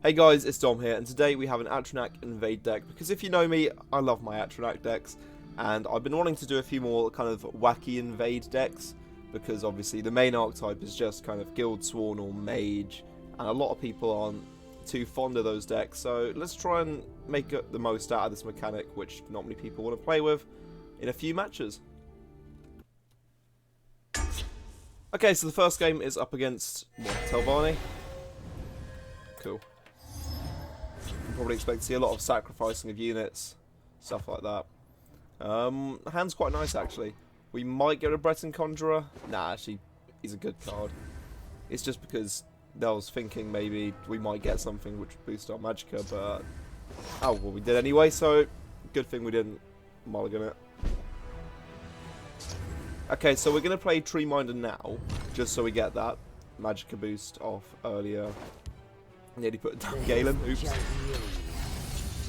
Hey guys, it's Dom here, and today we have an Atronach Invade deck, because if you know me, I love my Atronach decks, and I've been wanting to do a few more kind of wacky Invade decks, because obviously the main archetype is just kind of Guildsworn or Mage, and a lot of people aren't too fond of those decks, so let's try and make the most out of this mechanic, which not many people want to play with, in a few matches. Okay, so the first game is up against, Kobani. Cool. Probably expect to see a lot of sacrificing of units, stuff like that. Hand's quite nice actually. We might get a Breton Conjurer. Nah, actually, he's a good card. It's just because I was thinking maybe we might get something which would boost our Magicka, but oh well, we did anyway. So good thing we didn't mulligan it. Okay, so we're gonna play Treeminder now, just so we get that Magicka boost off earlier. Nearly put down Galen. Oops.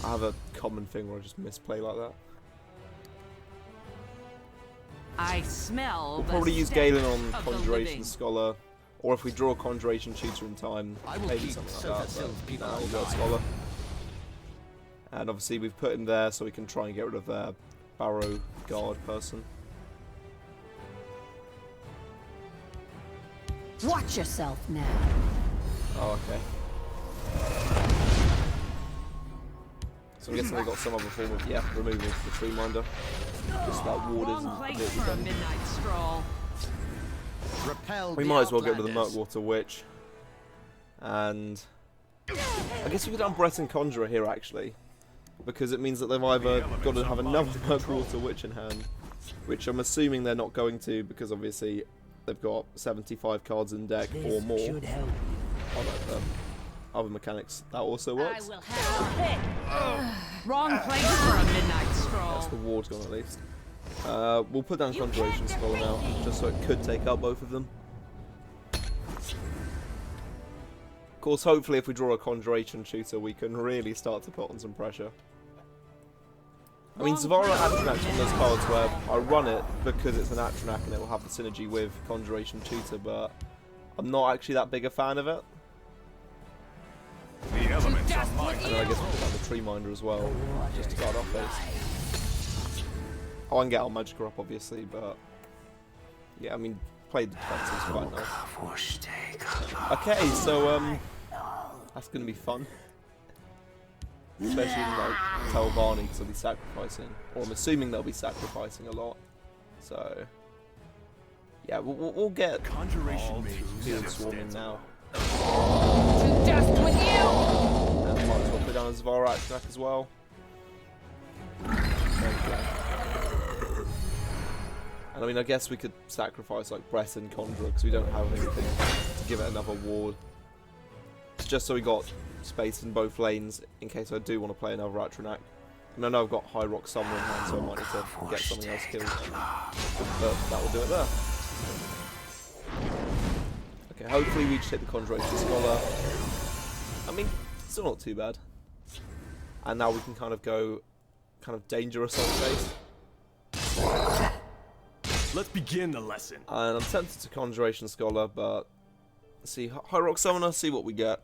I have a common thing where I just misplay like that. I smell. We'll probably use Galen on Conjuration Scholar, or if we draw a Conjuration Tutor in time, maybe something like that. But no, we'll go Scholar. And obviously we've put him there so we can try and get rid of their Barrow Guard person. Watch yourself now. Oh, okay. So I'm guessing they got some other form of, removal for the Treeminder. Just that ward isn't a bit redundant. We might as well get rid of the Murkwater Witch. And I guess we could have Breton Conjurer here actually. Because it means that they've either got to have another Murkwater Witch in hand, which I'm assuming they're not going to because obviously they've got 75 cards in deck or more. Other mechanics that also works. Wrong place for a midnight stroll. That's the ward gone at least. We'll put down Conjuration Scholar now, just so it could take out both of them. Of course, hopefully if we draw a Conjuration Tutor, we can really start to put on some pressure. I mean, Zavara Atronach's one of those cards where I run it because it's an Atronach and it will have the synergy with Conjuration Tutor, but I'm not actually that big a fan of it. The elements are mine. And then I guess we'll put down the Treeminder as well, just to guard our face. I can get our Magicka up obviously, but yeah, I mean, played the defense is quite nice. Okay, so that's gonna be fun. Especially like Kobani, because they'll be sacrificing, or I'm assuming they'll be sacrificing a lot. So yeah, we'll get Conjuration Field Swarming now. To dust with you. And I might as well put down a Zavara Atronach as well. And I mean, I guess we could sacrifice like Breton Conjurer because we don't have anything to give it another ward. It's just so we got space in both lanes in case I do want to play another Atronach. And I know I've got High Rock Summoner in hand, so I might need to get something else killed. But that will do it there. Okay, hopefully we just hit the Conjuration Scholar. I mean, still not too bad. And now we can kind of go dangerous on base. Let's begin the lesson. And I'm tempted to Conjuration Scholar, but see, High Rock Summoner, see what we get.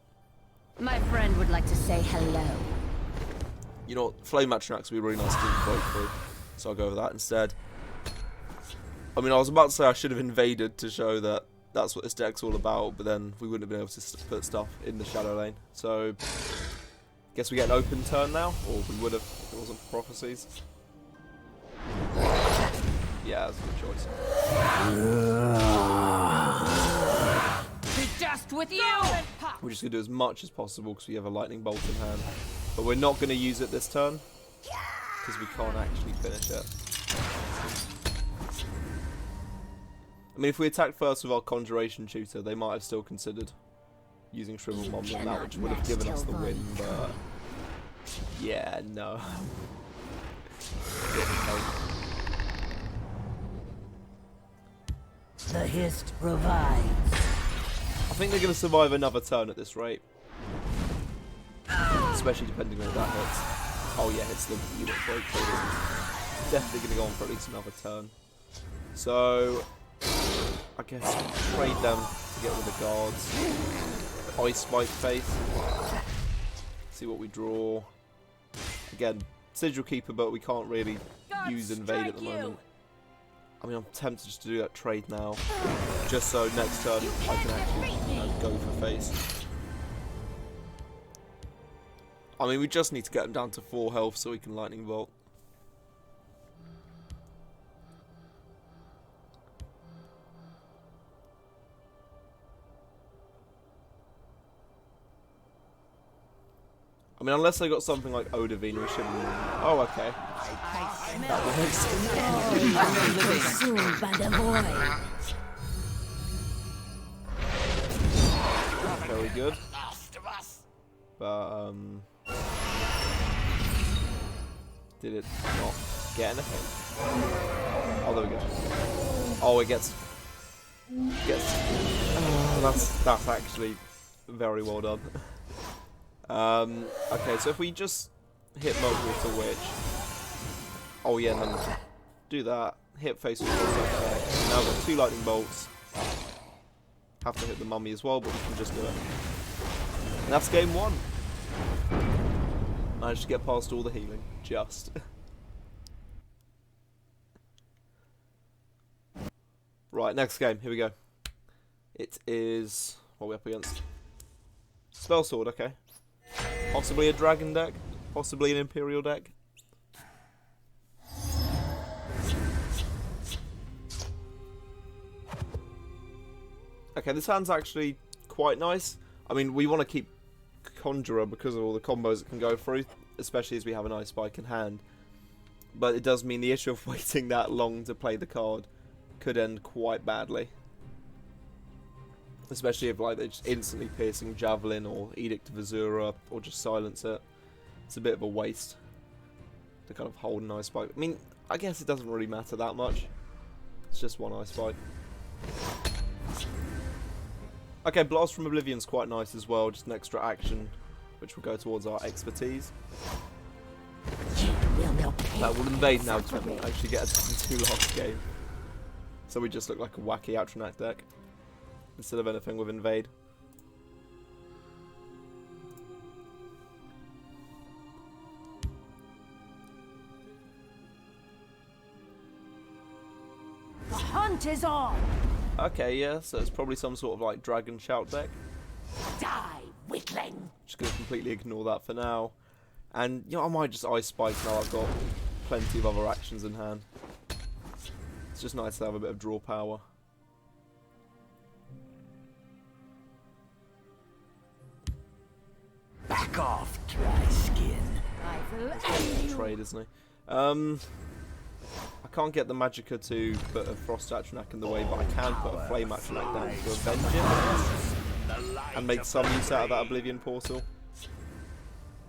My friend would like to say hello. You know what, Flame Atronachs would be really nice to break through, so I'll go with that instead. I mean, I was about to say I should have invaded to show that that's what this deck's all about, but then we wouldn't have been able to put stuff in the shadow lane. So, guess we get an open turn now, or we would have if it wasn't for prophecies. Yeah, that's a good choice. To dust with you. We're just going to do as much as possible because we have a lightning bolt in hand. But we're not going to use it this turn because we can't actually finish it. I mean, if we attacked first with our Conjuration Tutor, they might have still considered using Shrivel Mom on that, which would have given us the win, but yeah, no. The Hist revives. I think they're going to survive another turn at this rate. Especially depending on if that hits. Oh yeah, hits the unit break, so it's definitely going to go on for at least another turn. So I guess trade them to get rid of the guards. Ice Spike Faith. See what we draw. Again, Sigil Keeper, but we can't really use Invade at the moment. I mean, I'm tempted just to do that trade now, just so next turn I can actually go for face. I mean, we just need to get him down to 4 health so we can Lightning Bolt. I mean, unless they got something like Odavine, we shouldn't. Oh, okay. Consumed by the void. Very good. But, did it not get anything? Oh, there we go. Oh, it gets. Oh, that's actually very well done. Okay, so if we just hit Meltwater Witch. Oh yeah, and then do that. Hit face with okay. Now we've got 2 lightning bolts. Have to hit the mummy as well, but we can just do it. And that's game 1. Managed to get past all the healing. Just. Right, next game. Here we go. It is... what are we up against? Spellsword, okay. Possibly a dragon deck. Possibly an imperial deck. Okay, this hand's actually quite nice. I mean, we want to keep Conjurer because of all the combos it can go through, especially as we have an Ice Spike in hand. But it does mean the issue of waiting that long to play the card could end quite badly. Especially if like they're just instantly piercing Javelin or Edict of Azura or just silence it. It's a bit of a waste to kind of hold an Ice Spike. I mean, I guess it doesn't really matter that much. It's just 1 Ice Spike. Okay, Blast from Oblivion's quite nice as well, just an extra action which will go towards our expertise. That will Invade now to actually get a 2 last game. So we just look like a wacky Atronach deck instead of anything with Invade. The hunt is on. Okay, yeah, so it's probably some sort of like Dragon Shout deck. Die, weakling. Just going to completely ignore that for now. And, you know, I might just Ice Spike now I've got plenty of other actions in hand. It's just nice to have a bit of draw power. Back off, dry skin. He's a trade, isn't he? I can't get the Magicka to put a Frost Atronach in the way, but I can put a Flame Atronach down to avenge it and make some use out of that Oblivion Portal.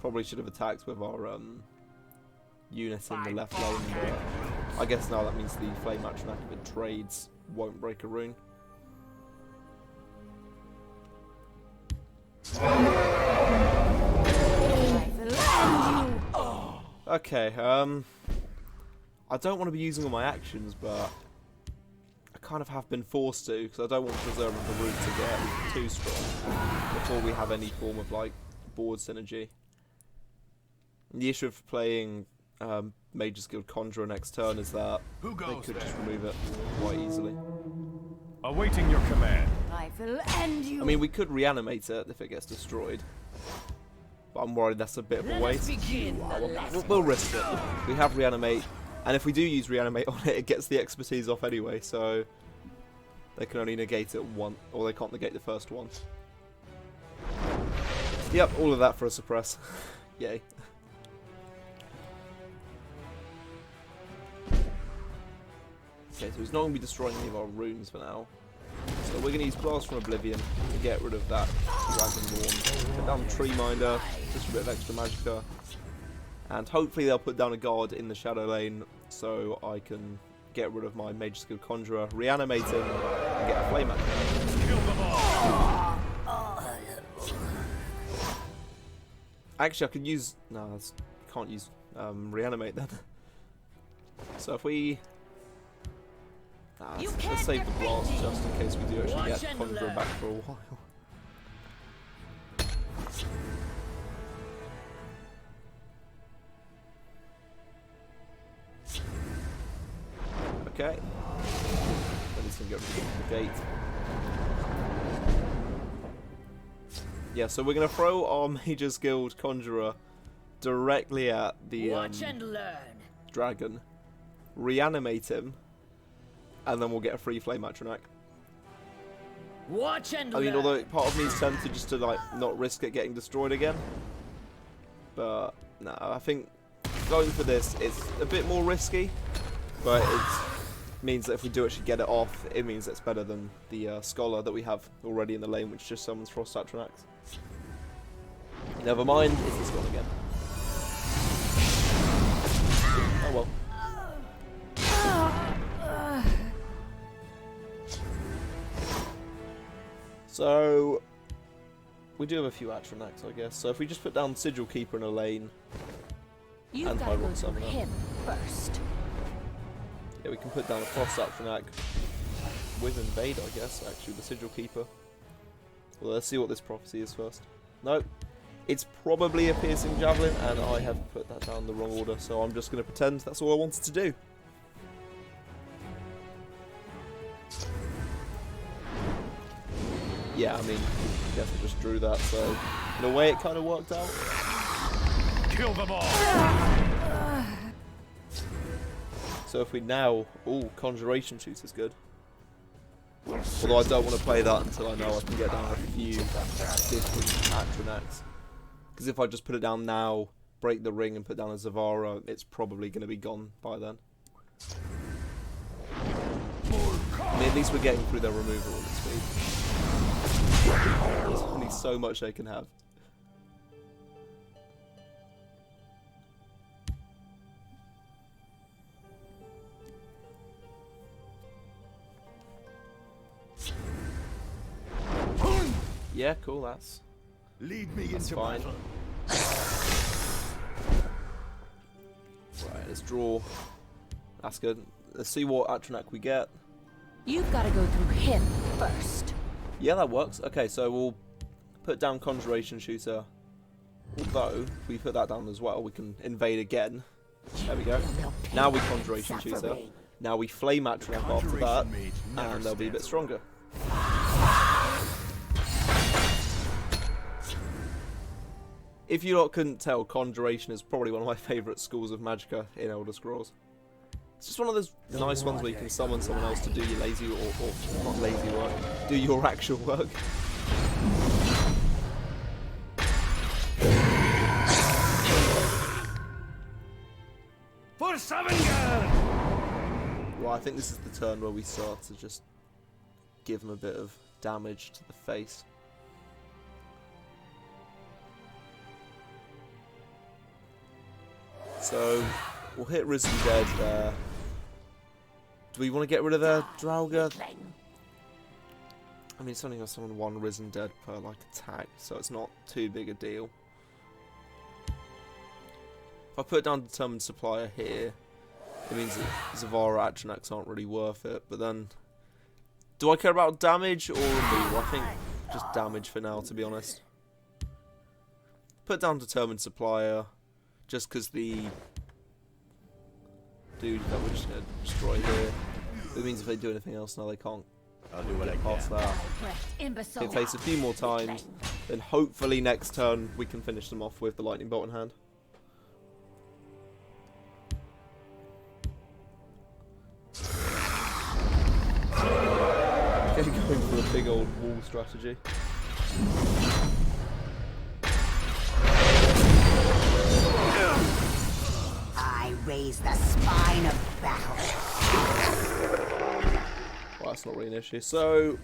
Probably should have attacked with our unit in the left lane, but I guess now that means the Flame Atronach, if it trades, won't break a rune. Okay, I don't want to be using all my actions, but I kind of have been forced to, because I don't want Preserver of the Root to get too strong before we have any form of, like, board synergy. And the issue of playing Mage's Guild Conjurer next turn is that they could just remove it quite easily. Awaiting your command. I will end you. I mean, we could reanimate it if it gets destroyed. But I'm worried that's a bit of a waste. We'll risk it. We have Reanimate, and if we do use Reanimate on it, it gets the expertise off anyway, so they can only negate it once, or they can't negate the first one. Yep, all of that for a suppress. Yay. Okay, so he's not going to be destroying any of our runes for now. So we're going to use Blast from Oblivion to get rid of that Dragonborn. Put down Tree Minder, just a bit of extra Magicka. And hopefully they'll put down a guard in the Shadow Lane so I can get rid of my Mage's Guild Conjurer, reanimate him, and get a Flame Atronach. Actually, I could use... no, I can't use Reanimate then. So if we... let's save the blast just in case we do actually get Conjurer back for a while. Okay. Then he's going to get rid of the gate. Yeah, so we're going to throw our Mage's Guild Conjurer directly at the Watch and learn. dragon, reanimate him, and then we'll get a free flame Atronach. Watch and I mean, learn. although part of me is tempted just to like not risk it getting destroyed again, but no, I think going for this it's a bit more risky, but it means that if we do actually get it off, it means it's better than the scholar that we have already in the lane, which just summons Frost Atronachs. Never mind, it's gone again. Oh well. So we do have a few Atronachs, I guess. So if we just put down Sigil Keeper in a lane, You've and got to go Pyrox through Summoner. him first. Yeah, we can put down a Frost Atronach with Invade, I guess, actually, the Sigil Keeper. Well, let's see what this prophecy is first. Nope. It's probably a Piercing Javelin, and I have put that down in the wrong order, so I'm just going to pretend that's all I wanted to do. Yeah, I mean, I guess I just drew that, so in a way it kind of worked out. Kill them all! So if we now... Ooh, Conjuration Shoot is good. Although I don't want to play that until I know I can get down a few different Atronachs. Because if I just put it down now, break the ring and put down a Zavara, it's probably going to be gone by then. I mean, at least we're getting through their removal at speed. There's only so much they can have. Yeah, cool, that's Lead me into fine. battle. Right, let's draw. That's good. Let's see what Atronach we get. You've got to go through him first. Yeah, that works. Okay, so we'll put down Conjuration Shooter. Although, if we put that down as well, we can invade again. There we go. Now we Conjuration Shooter. Now we Flame Atronach after that, Conjuration mage never and they'll be a bit stands stronger. If you lot couldn't tell, Conjuration is probably one of my favourite schools of Magicka in Elder Scrolls. It's just one of those nice ones where you can summon someone else to do your lazy, or not lazy work, do your actual work. For Savanger! Well, I think this is the turn where we start to just give them a bit of damage to the face. So, we'll hit Risen Dead there. Do we want to get rid of the Draugr? I mean, it's only got someone one Risen Dead per like attack, so it's not too big a deal. If I put down Determined Supplier here, it means that Zavara Atronachs aren't really worth it, but then... Do I care about damage or removal? I think just damage for now, to be honest. Put down Determined Supplier, just because the dude that we're just going to destroy here, it means if they do anything else now they can't I'll do what I get past can. that. Imbecile. Hit face a few more times, then hopefully next turn we can finish them off with the Lightning Bolt in hand. Okay, going for a big old wall strategy. I raise the spine of battle. Well, that's not really an issue. So,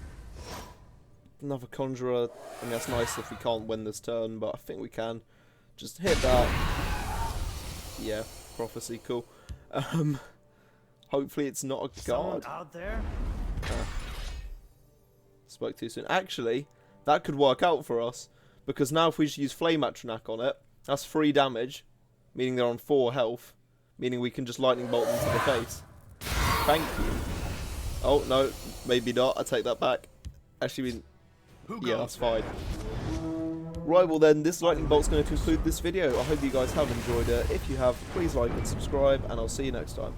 another Conjurer. I mean, that's nice if we can't win this turn, but I think we can. Just hit that. Yeah, Prophecy, cool. Hopefully it's not a Someone guard. out there? Spoke too soon. Actually, that could work out for us, because now if we just use Flame Atronach on it, that's 3 damage, meaning they're on 4 health, meaning we can just Lightning Bolt them to the face. Thank you. Oh, no, maybe not. I take that back. Actually, yeah, that's fine. Right, well then, this Lightning Bolt's going to conclude this video. I hope you guys have enjoyed it. If you have, please like and subscribe, and I'll see you next time.